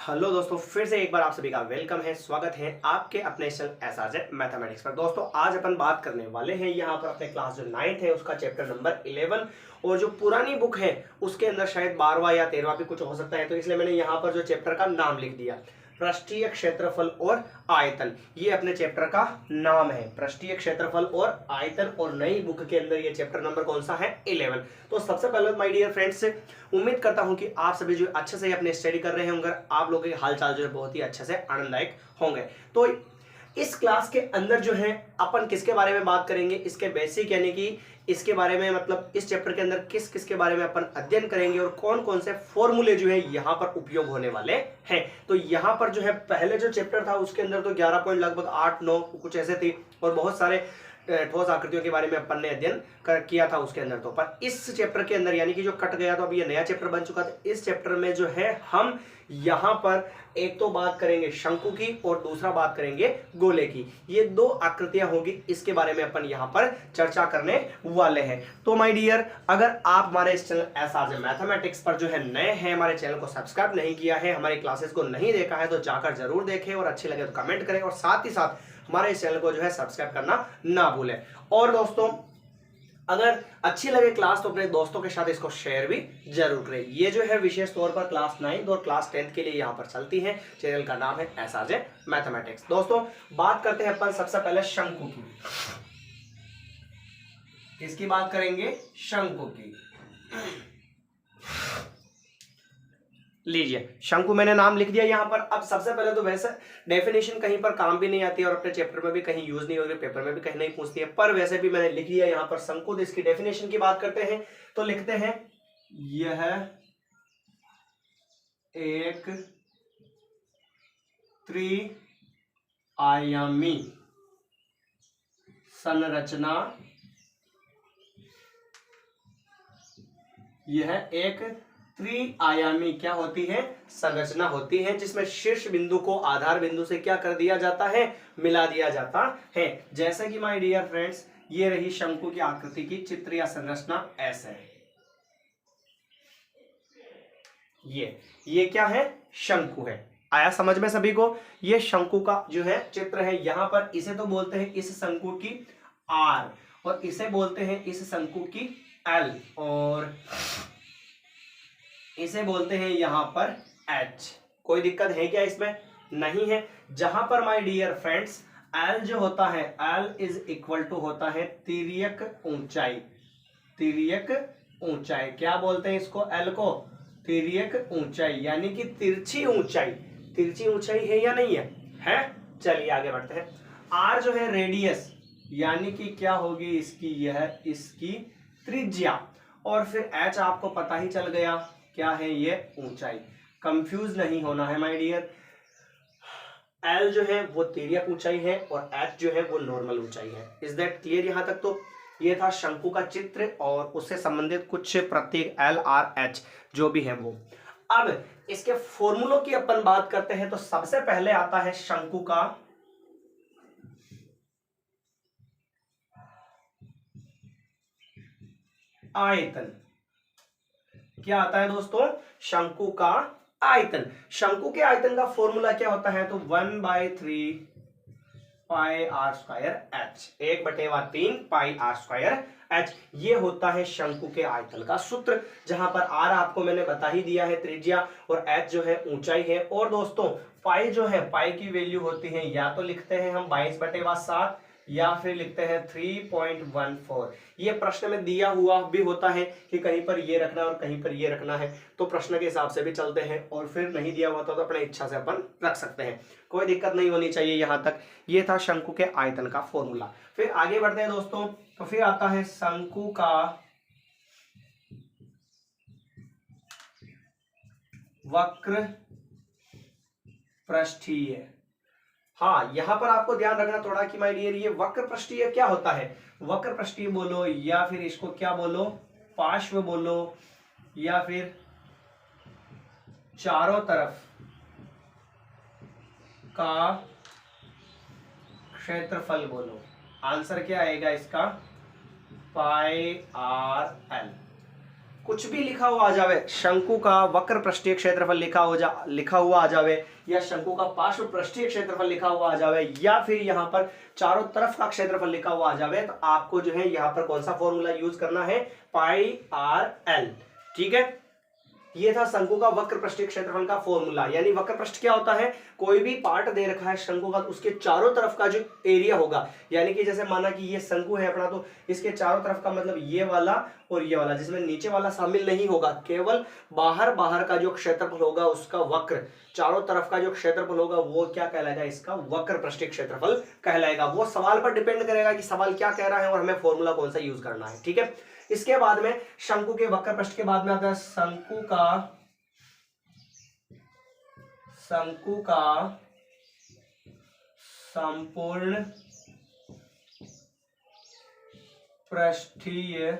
Hello दोस्तों, फिर से एक बार आप सभी का वेलकम है, स्वागत है आपके अपने चैनल एसआरजे मैथमेटिक्स पर। दोस्तों आज अपन बात करने वाले हैं यहाँ पर अपने क्लास जो 9th है उसका चैप्टर नंबर 11। और जो पुरानी बुक है उसके अंदर शायद 12वां या 13वां भी कुछ हो सकता है, तो इसलिए मैंने यहाँ पर जो चैप्टर का नाम लिख दिया पृष्ठीय क्षेत्रफल और आयतन। ये अपने चैप्टर का नाम है, पृष्ठीय क्षेत्रफल और आयतन। और नई बुक के अंदर ये चैप्टर नंबर कौन सा है? 11। तो सबसे पहले माय डियर फ्रेंड्स, उम्मीद करता हूं कि आप सभी जो अच्छे से अपने स्टडी कर रहे होंगे, आप लोगों के हालचाल जो है बहुत ही अच्छे से आनंददायक होंगे। तो इस क्लास के अंदर जो है अपन किसके बारे में बात करेंगे, इसके बेसिक यानी कि इसके बारे में, मतलब इस चैप्टर के अंदर किस किस के बारे में अपन अध्ययन करेंगे और कौन कौन से फॉर्मूले जो है यहाँ पर उपयोग होने वाले हैं। तो यहाँ पर जो है पहले जो चैप्टर था उसके अंदर तो 11 पॉइंट लगभग 8-9 कुछ ऐसे थी और बहुत सारे ठोस आकृतियों के बारे में अपन ने अध्ययन किया था उसके अंदर। तो पर इस चैप्टर के अंदर यानी कि जो कट गया, तो अभी ये नया चैप्टर बन चुका था। इस चैप्टर में जो है हम यहाँ पर एक तो बात करेंगे शंकु की और दूसरा बात करेंगे गोले की। ये दो आकृतियां होगी, इसके बारे में अपन यहाँ पर चर्चा करने वाले हैं। तो माय डियर, अगर आप हमारे इस चैनल एसआरजे मैथमेटिक्स पर जो है नए हैं, हमारे चैनल को सब्सक्राइब नहीं किया है, हमारी क्लासेस को नहीं देखा है, तो जाकर जरूर देखें और अच्छी लगे तो कमेंट करें और साथ ही साथ हमारे इस चैनल को जो है सब्सक्राइब करना ना भूलें। और दोस्तों अगर अच्छी लगे क्लास तो अपने दोस्तों के साथ इसको शेयर भी जरूर करें। ये जो है विशेष तौर पर क्लास 9 और क्लास 10 के लिए यहाँ पर चलती है। चैनल का नाम है एसआरजे मैथमेटिक्स। दोस्तों बात करते हैं अपन सबसे पहले शंकु की। किसकी बात करेंगे? शंकु की। लीजिए, शंकु मैंने नाम लिख दिया यहाँ पर। अब सबसे पहले तो वैसे डेफिनेशन कहीं पर काम भी नहीं आती है और अपने चैप्टर में भी कहीं यूज नहीं होगी, पेपर में भी कहीं नहीं पूछती है, पर वैसे भी मैंने लिख दिया यहाँ पर शंकु। इसकी डेफिनेशन की बात करते हैं तो लिखते हैं यह एक त्रिआयामी संरचना, यह एक त्रिआयामी क्या होती है? संरचना होती है, जिसमें शीर्ष बिंदु को आधार बिंदु से क्या कर दिया जाता है? मिला दिया जाता है। जैसे कि माय डियर फ्रेंड्स, ये रही शंकु की आकृति की चित्र या संरचना ऐसे है। ये क्या है? शंकु है। आया समझ में सभी को? ये शंकु का जो है चित्र है। यहां पर इसे तो बोलते हैं इस शंकु की आर, और इसे बोलते हैं इस शंकु की एल, और इसे बोलते हैं यहां पर एच। कोई दिक्कत है क्या इसमें? नहीं है। जहां पर माय डियर फ्रेंड्स एल जो होता है, एल इज इक्वल टू होता है तिर्यक ऊंचाई। तिर्यक ऊंचाई क्या बोलते हैं इसको? एल को तिर्यक ऊंचाई, यानी कि तिरछी ऊंचाई। तिरछी ऊंचाई है या नहीं है? है। चलिए आगे बढ़ते हैं। आर जो है रेडियस, यानी कि क्या होगी इसकी? यह इसकी त्रिज्या। और फिर एच आपको पता ही चल गया क्या है? ये ऊंचाई। कंफ्यूज नहीं होना है माय डियर। एल जो है वो तिर्यक ऊंचाई है और एच जो है वो नॉर्मल ऊंचाई है। इज दैट क्लियर यहां तक? तो ये था शंकु का चित्र और उससे संबंधित कुछ प्रतीक एल आर एच जो भी है वो। अब इसके फॉर्मूलों की अपन बात करते हैं तो सबसे पहले आता है शंकु का आयतन। क्या आता है दोस्तों? शंकु का आयतन। शंकु के आयतन का फॉर्मूला क्या होता है? तो 1/3 pi r square h, 1/3 pi r square h. ये होता है शंकु के आयतन का सूत्र, जहां पर आर आपको मैंने बता ही दिया है त्रिज्या, और एच जो है ऊंचाई है। और दोस्तों पाई जो है, पाई की वैल्यू होती है, या तो लिखते हैं हम 22/7 या फिर लिखते हैं 3.14। ये प्रश्न में दिया हुआ भी होता है कि कहीं पर ये रखना है और कहीं पर ये रखना है, तो प्रश्न के हिसाब से भी चलते हैं, और फिर नहीं दिया हुआ तो अपने इच्छा से अपन रख सकते हैं। कोई दिक्कत नहीं होनी चाहिए यहां तक। ये था शंकु के आयतन का फॉर्मूला। फिर आगे बढ़ते हैं दोस्तों, तो फिर आता है शंकु का वक्र पृष्ठीय। हाँ, यहां पर आपको ध्यान रखना थोड़ा कि माय डियर, ये वक्र पृष्ठीय क्या होता है? वक्र पृष्ठीय बोलो या फिर इसको क्या बोलो? पार्श्व बोलो, या फिर चारों तरफ का क्षेत्रफल बोलो। आंसर क्या आएगा इसका? पाई आर एल। कुछ भी लिखा हुआ आ जावे, शंकु का वक्र पृष्ठीय क्षेत्रफल लिखा हुआ आ जावे, या शंकु का पार्श्व पृष्ठीय क्षेत्रफल लिखा हुआ आ जावे, या फिर यहाँ पर चारों तरफ का क्षेत्रफल लिखा हुआ आ जावे, तो आपको जो है यहाँ पर कौन सा फॉर्मूला यूज करना है, पाई आर एल। ठीक है, ये था शंकु का वक्र पृष्ठीय क्षेत्रफल का फॉर्मूला। यानी वक्र पृष्ठ क्या होता है, कोई भी पार्ट दे रखा है शंकु का, उसके चारों तरफ का जो एरिया होगा, यानी कि जैसे माना कि ये शंकु है अपना, तो इसके चारों तरफ का मतलब ये वाला और ये वाला, जिसमें नीचे वाला शामिल नहीं होगा, केवल बाहर बाहर का जो क्षेत्रफल होगा उसका वक्र, चारों तरफ का जो क्षेत्रफल होगा वो क्या कहलाएगा, इसका वक्र पृष्ठीय क्षेत्रफल कहलाएगा। वो सवाल पर डिपेंड करेगा कि सवाल क्या कह रहा है और हमें फॉर्मूला कौन सा यूज करना है। ठीक है, इसके बाद में शंकु के वक्र पृष्ठ के बाद में आता है शंकु का संपूर्ण पृष्ठीय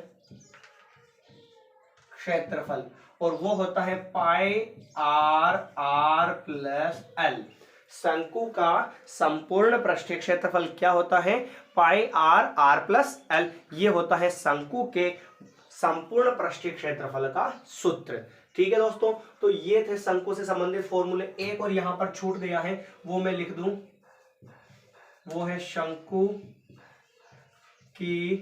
क्षेत्रफल, और वो होता है पाई आर प्लस एल। शंकु का संपूर्ण पृष्ठीय क्षेत्रफल क्या होता है, पाई आर प्लस एल। ये होता है शंकु के संपूर्ण पृष्ठीय क्षेत्रफल का सूत्र। ठीक है दोस्तों, तो ये थे शंकु से संबंधित फॉर्मूले। एक और यहां पर छूट गया है, वो मैं लिख दूं, वो है शंकु की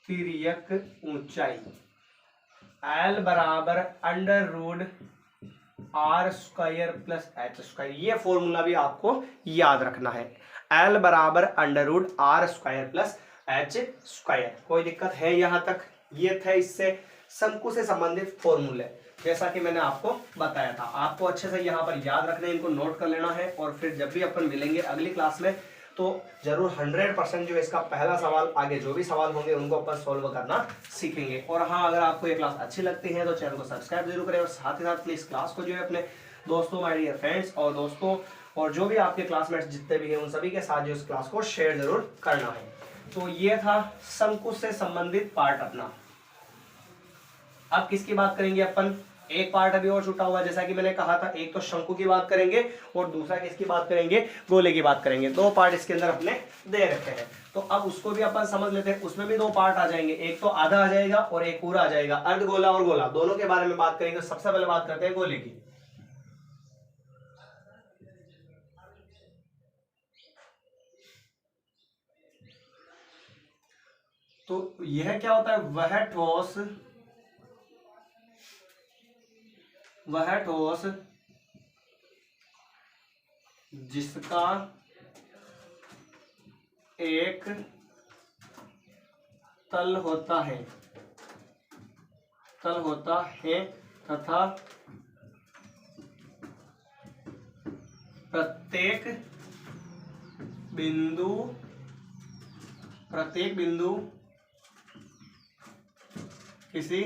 तिर्यक ऊंचाई L बराबर under root R square plus H square. ये फॉर्मूला भी आपको याद रखना है, L बराबर under root R square plus H square. कोई दिक्कत है यहां तक? ये थे इससे शंकु से संबंधित फॉर्मूले, जैसा कि मैंने आपको बताया था। आपको अच्छे से यहाँ पर याद रखना है, इनको नोट कर लेना है, और फिर जब भी अपन मिलेंगे अगली क्लास में तो जरूर 100% जो इसका पहला सवाल, आगे जो भी सवाल होंगे उनको अपन सोल्व करना सीखेंगे। और हाँ, अगर आपको ये क्लास अच्छी लगती है तो चैनल को सब्सक्राइब जरूर करें, और साथ ही साथ प्लीज क्लास को जो है अपने दोस्तों, माय डियर फ्रेंड्स और दोस्तों, और जो भी आपके क्लासमेट्स जितने भी हैं उन सभी के साथ जो इस क्लास को शेयर जरूर करना है। तो ये था शंकु से संबंधित पार्ट अपना। अब किसकी बात करेंगे अपन, एक पार्ट अभी और छूटा हुआ है, जैसा कि मैंने कहा था, एक तो शंकु की बात करेंगे और दूसरा किसकी बात करेंगे, गोले की बात करेंगे। दो पार्ट इसके अंदर अपने दे रखे हैं, तो अब उसको भी अपन समझ लेते हैं। उसमें भी दो पार्ट आ जाएंगे, एक तो आधा आ जाएगा और एक पूरा आ जाएगा। अर्धगोला और गोला दोनों के बारे में बात करेंगे। सबसे पहले बात करते हैं गोले की। तो यह क्या होता है, वह ठोस जिसका एक तल होता है तथा प्रत्येक बिंदु किसी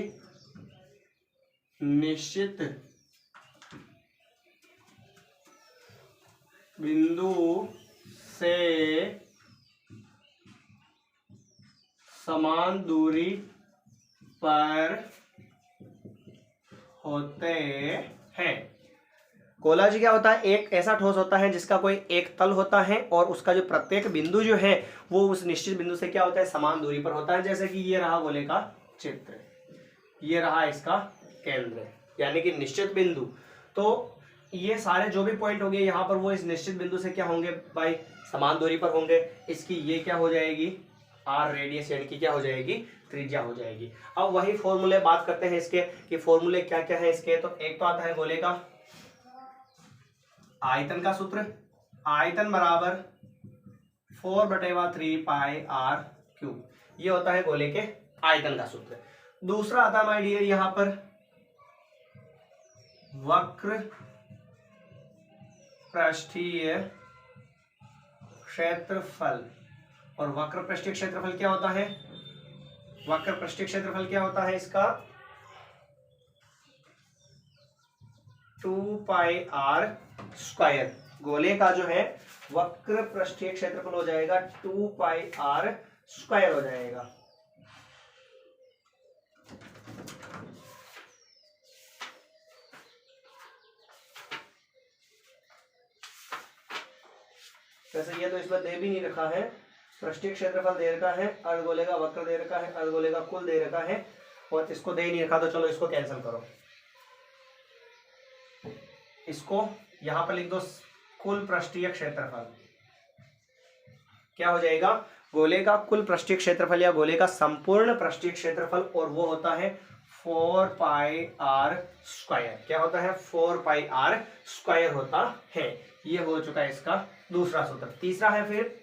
निश्चित बिंदु से समान दूरी पर होते हैं। गोला जी क्या होता है, एक ऐसा ठोस होता है जिसका कोई एक तल होता है और उसका जो प्रत्येक बिंदु जो है वो उस निश्चित बिंदु से क्या होता है, समान दूरी पर होता है। जैसे कि ये रहा गोले का चित्र, ये रहा इसका केंद्र, यानी कि निश्चित बिंदु। तो ये सारे जो भी पॉइंट होंगे यहाँ पर वो इस निश्चित बिंदु से क्या होंगे भाई, समान दूरी पर होंगे। इसकी ये क्या हो जाएगी, आर रेडियस, यानी कि क्या हो जाएगी, त्रिज्या हो जाएगी। अब वही फॉर्मूले बात करते हैं इसके कि फॉर्मूले क्या क्या है इसके। तो एक तो आता है गोले का आयतन का सूत्र, आयतन बराबर 4/3 पाई आर क्यूब, ये होता है गोले के आयतन का सूत्र। दूसरा आता है माय डियर यहां पर वक्र पृष्ठीय क्षेत्रफल। और वक्र पृष्ठीय क्षेत्रफल क्या होता है, वक्र पृष्ठीय क्षेत्रफल क्या होता है इसका, 2 पाई आर स्क्वायर। गोले का जो है वक्र पृष्ठीय क्षेत्रफल हो जाएगा 2 पाई आर स्क्वायर हो जाएगा। वैसे ये तो इसमें दे भी नहीं रखा है, पृष्ठीय क्षेत्रफल दे रखा है, अर्धगोले का वक्र दे रखा है, अर्धगोले का कुल दे रखा है, और इसको दे नहीं रखा तो चलो इसको कैंसिल करो। इसको यहां पर लिख दो, कुल पृष्ठीय क्षेत्रफल क्या हो जाएगा, गोले का कुल पृष्ठीय क्षेत्रफल या गोले का संपूर्ण पृष्ठीय क्षेत्रफल, और वो होता है 4πr²। क्या होता है, 4πr² होता है। ये हो चुका है इसका दूसरा सूत्र। तीसरा है फिर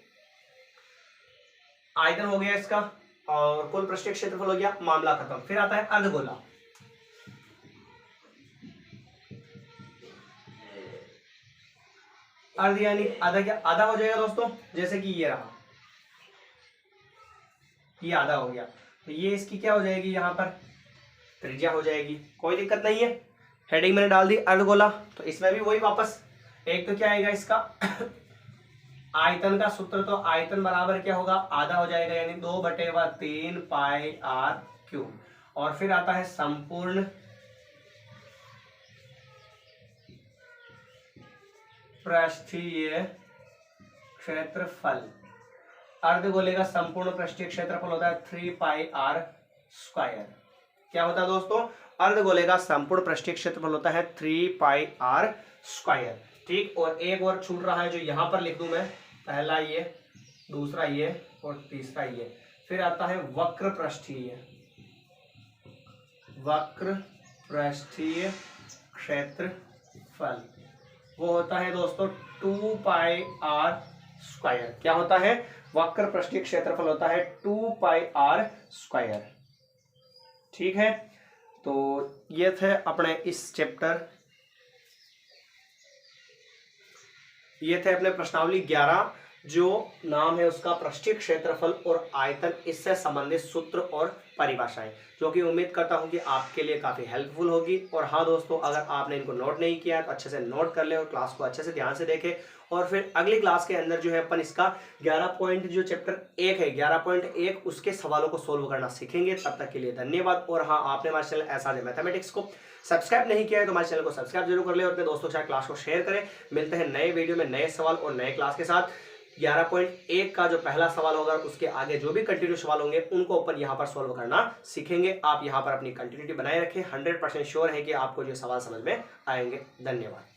आयतन हो गया इसका, और कुल पृष्ठीय क्षेत्रफल हो गया, मामला खत्म। फिर आता है अर्धगोला। अर्ध यानी आधा, क्या आधा हो जाएगा दोस्तों, जैसे कि ये रहा, ये आधा हो गया, तो ये इसकी क्या हो जाएगी, यहां पर त्रिज्या हो जाएगी। कोई दिक्कत नहीं है, हेडिंग मैंने डाल दी अर्धगोला। तो इसमें भी वही वापस, एक तो क्या आएगा इसका आयतन का सूत्र, तो आयतन बराबर क्या होगा, आधा हो जाएगा, यानी 2/3πr³। और फिर आता है संपूर्ण पृष्ठीय क्षेत्रफल। अर्धगोले का संपूर्ण पृष्ठीय क्षेत्रफल होता है 3πr²। क्या होता है दोस्तों, अर्धगोले का संपूर्ण पृष्ठीय क्षेत्रफल होता है 3πr²। ठीक, और एक और छूट रहा है जो यहां पर लिख दूं मैं, पहला ये, दूसरा ये, और तीसरा ये। फिर आता है वक्र पृष्ठीय क्षेत्रफल, वो होता है दोस्तों 2πr²। क्या होता है, वक्र पृष्ठीय क्षेत्रफल होता है 2πr²। ठीक है, तो ये थे अपने इस चैप्टर, ये थे अपने प्रश्नावली 11, जो नाम है उसका पृष्ठीय क्षेत्रफल और आयतन, इससे संबंधित सूत्र और परिभाषाएं, जो कि उम्मीद करता हूं कि आपके लिए काफी हेल्पफुल होगी। और हाँ दोस्तों, अगर आपने इनको नोट नहीं किया तो अच्छे से नोट कर ले और क्लास को अच्छे से ध्यान से देखें, और फिर अगली क्लास के अंदर जो है अपन इसका 11 पॉइंट, जो चैप्टर 1 है 11.1, उसके सवालों को सोल्व करना सीखेंगे। तब तक के लिए धन्यवाद। और हाँ, आपने हमारे चैनल एसआरजे मैथमेटिक्स को सब्सक्राइब नहीं किया है तो हमारे चैनल को सब्सक्राइब जरूर कर ले और अपने दोस्तों के साथ क्लास को शेयर करें। मिलते हैं नए वीडियो में नए सवाल और नए क्लास के साथ। 11.1 का जो पहला सवाल होगा, उसके आगे जो भी कंटिन्यू सवाल होंगे उनको अपन यहाँ पर सोल्व करना सीखेंगे। आप यहाँ पर अपनी कंटिन्यूटी बनाए रखें, 100% श्योर है कि आपको जो सवाल समझ में आएंगे। धन्यवाद।